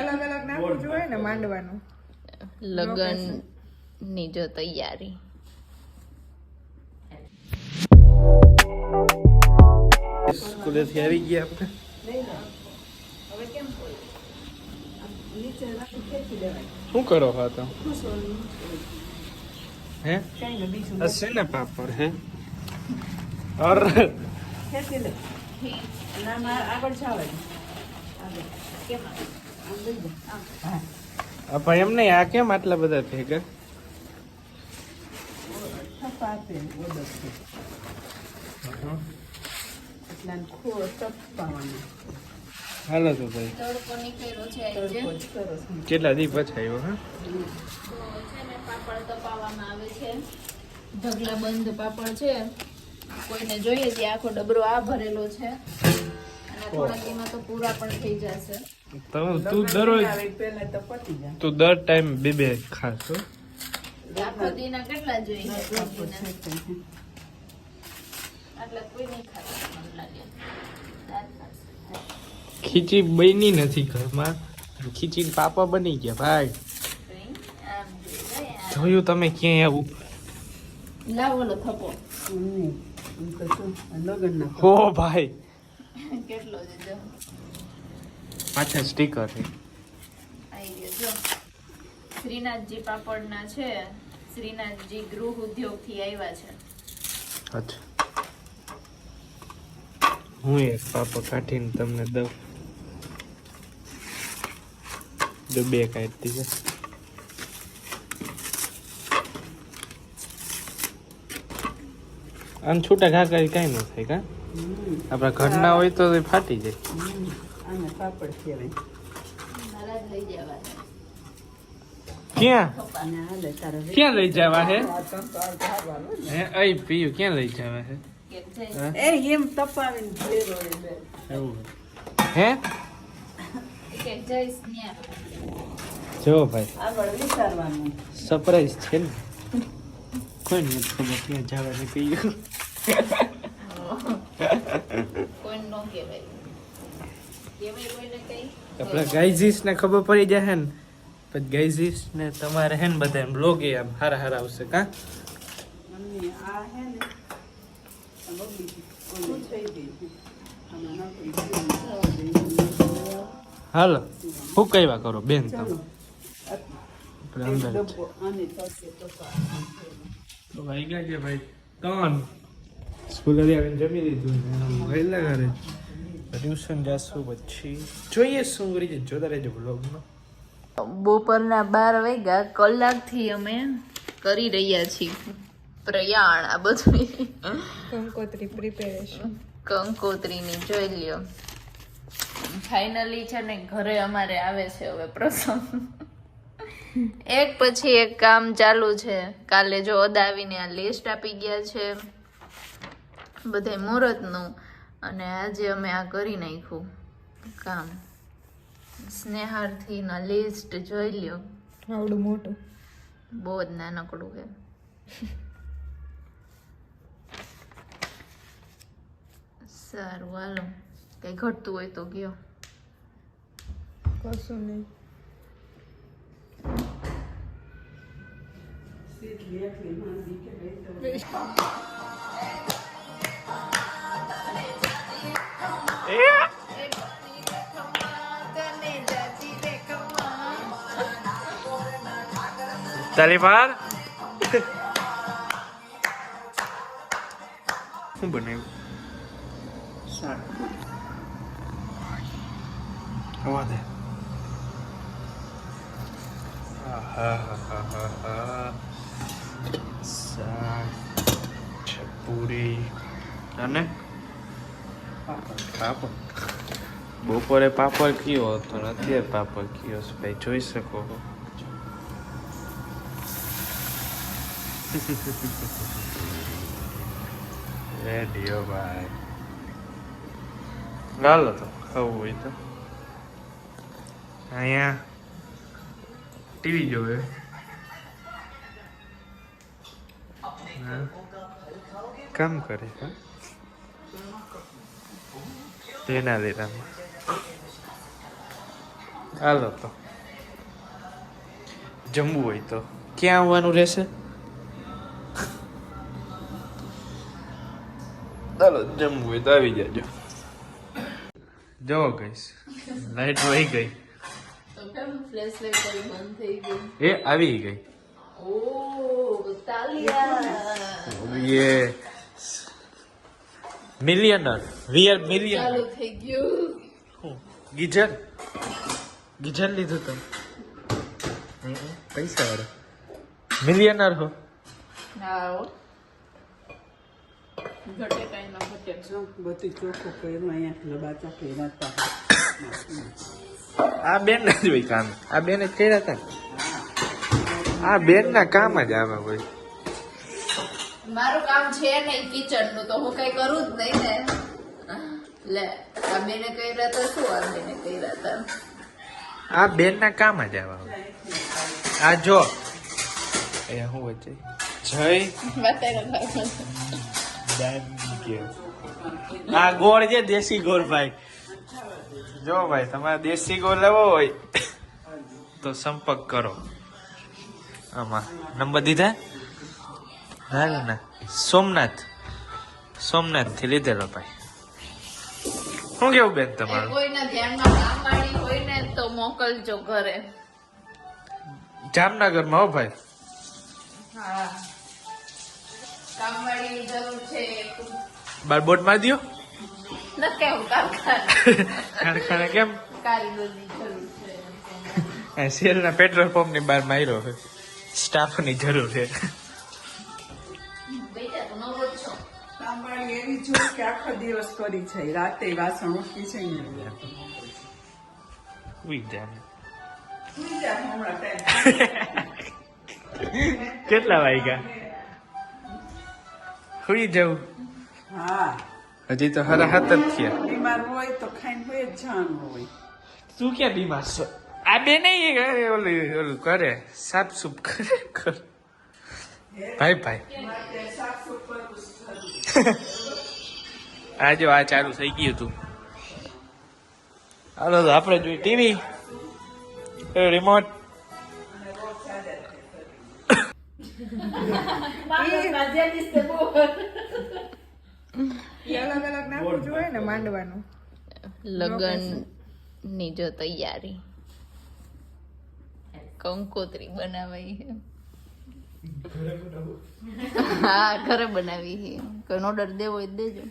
અલગ અલગ નાખવું જોઈએ ને માંડવાનું. લગન ની જો તૈયારી. સ્કૂલેથી આવી ગયા આપણે. હવે કેમ નીચે રાખી ખેંચી દેવાય. શું કરો હા તો હે કઈ ને બીજું હશે ને પાપડ હે ઓર ખેંચી લે. ના માર આગળ જાવે આગળ કેમ આમ લઈ જા હા ભાઈ એમ નહીં આ કેમ આટલા બધા ભેગા થપ્પા આપે ઓર્ડર છે એટલે આને ખોળ તપવાનું. હાલો તો ભાઈ તડકો નીકળ્યો છે આજે. તડકો જ સરસ કેટલા દી પછી આવ્યો હા તો છે ને પાપડ તપાવવામાં આવે છે. ઢગલા બંધ પાપડ છે. કોઈને જોઈએ છે આખો ડબરો આ ભરેલો છે અને થોડા દીમાં તો પૂરા પણ થઈ જશે. તું દરરોજ પહેલા તો પતી જાય. તું દર ટાઈમ બે ખાસ હો આખો દીના કેટલા જોઈએ આટલા કોઈ નહીં ખાતા મને લાગે. ખીચી બની નથી ઘરમાં ખીચી પાપા બની ગયા ભાઈ આમ જોયું તમે ક્યાંય આવું લાવો લો થપો નહીં એમ તો શું લગન ના હો ભાઈ કેટલો છે જો પાછા સ્ટીકર છે આવી ગયો જો. શ્રીનાથજી પાપડના છે. શ્રીનાથજી ગૃહ ઉદ્યોગ થી આવ્યા છે. અચ્છા હું એક પાપા કાઢીને તમને દઉં બે કાઢતી છે આમ છૂટા ઘા કરી કઈ ન થાય કા આપણા ઘરના હોય તો ફાટી જાય આને પાપડ કહેવાય. મારા જ લઈ જવા છે. ક્યાં અને હાલે તારે ક્યાં લઈ જવા હે આ તો ધારવાનું ને. હે અઈ પીયું ક્યાં લઈ જવા હે કેમ છે હા? એમ તપાવીને ભેરો એટલે એવું હે કે જઈશ ન્યા. જો ભાઈ આગળ વિચારવાનું. સરપ્રાઈઝ છે ને કોઈ નથી ખબર ક્યાં જવાની પીયું કોઈ નો કહેવાય. કહેવાય કોઈને કઈ આપણા ગાઈઝીસ ને ખબર પડી જાય ને પછી ગાઈઝીસ ને તમારે હે ને બધા બ્લોગ એ આમ હારા આવશે કા મમ્મી આ હે ને આ બબલી ઓલી થઈ ગઈ છે. આમાં નાખી હાલો હું કઈવા કરો બેન તમે ચાલો આપણે એક અંદર જ ડબ્બો આની પાસે તપા તો ભાઈ ગયા છે ભાઈ ત્રણ સ્કૂલ આવીને જમી લીધું ને આમ વહેલા ઘરે ટ્યુશન જાશું પછી જોઈએ શું કરી છે જોતા રહેજો બ્લોગમાં બપોરના 12 વાગ્યા કલાકથી અમે કરી રહ્યા છીએ પ્રયાણ આ બધું કંકોત્રી પ્રિપેરેશન. કંકોત્રીની જોઈ લ્યો. ફાઇનલી છે ને ઘરે અમારે આવે છે હવે પ્રસંગ. એક પછી એક કામ ચાલુ છે. કાલે જો અદાવીને આ લિસ્ટ આપી ગયા છે બધે મુહૂર્તનું અને આજે અમે આ કરી નાખ્યું કામ. સ્નેહાર્થી ના લિસ્ટ જોઈ લ્યો. આવડું મોટું બહુ જ નાનકડું છે. સારું હાલો કઈ ઘટતું હોય તો ગયો. કશું નહીં. તાલી પાર શું બનાવ્યું શાક હવા દે શાક પૂરી અને પાપડ બપોરે પાપડ કયો હતો ને અત્યારે પાપડ કયો છે ભાઈ જોઈ શકો રેડિયો ભાઈ ચાલો તો ખાવું હોય તો અહીંયા ટીવી જોવે કામ કરે છે તેના લીધા હાલો તો જમવું હોય તો ક્યાં આવવાનું રહેશે? ચાલો જમવું હોય તો આવી જાજો. જો ગઈશ લાઈટ વહી ગઈ. તો કેમ ફ્લેશ લાઈટ તારી બંધ થઈ ગઈ? એ આવી ગઈ. ઓ તાલિયા યે મિલિયનર વી આર મિલિયનર. ચાલુ થઈ ગયું. ગીઝર લીધું તમે પૈસા વાળો મિલિયનર હો. હા હો. ઘટે કાંઈ ન ઘટે. જો બધું ચોખ્ખું કર્યું અહીંયા લબાચા કર્યા હતા. આ બેન ના જ હોય કામ. આ બેન જ કર્યા હતા. આ બેન ના કામ જ આવે હોય. મારું કામ છે નહીં કિચન નું, તો હું કઈ કરું જ નહીં ને. લે આ બેને કર્યા તો શું? આ બેને કર્યા હતા. આ બેન ના કામ જ આવે હોય. આ જો એ હું વચ્ચે જય આ ગોળ છે દેશી ગોળ ભાઈ. જો ભાઈ તમારે દેશી ગોળ લેવો હોય તો સંપર્ક કરો. આમાં નંબર દીધા ના સોમનાથ થી લીધેલો ભાઈ. શું કેવું બેન તમારું? કોઈના ધ્યાનમાં કામવાળી હોય ને તો મોકલજો ઘરે. જામનગર માં હો ભાઈ. હા કામવાળી જરૂર છે. બારબોટ મારી દ્યો. ન કેવું કારખાના કારખાને કેમ કારીગરની જરૂર છે. શેર ના પેટ્રોલ પંપ ની બહાર માર્યો છે. સ્ટાફ ની જરૂર છે. બેટા તો નવો જ છો. કામવાળી એવી જોઈ કે આખો દિવસ કરી છે, રાતે વાસણ ઉઠી છે ને ઉઈ જા. સુઈ જા હમણાં ટાઈમ. કેટલા વાગ્યા? સુઈ જવું. હા હજી તો હરા હાથ જ થયા. બીમાર હોય તો ખાઈને હોય જ જવાનું હોય. તું ક્યાં બીમાર છો? આ બે નહીં ઓલું કરે સાફ સૂફ કરે. ભાઈ માટે સાફ સુફ કરવું આ જો આ ચાલુ થઈ ગયું હતું. હાલો તો આપણે જોઈએ ટીવી રિમોટ. લગન ની જો તૈયારી કંકોત્રી બનાવાઈ છે. હા ઘરે બનાવી છે. કોઈ ઓર્ડર દેવો હોય તો દેજો.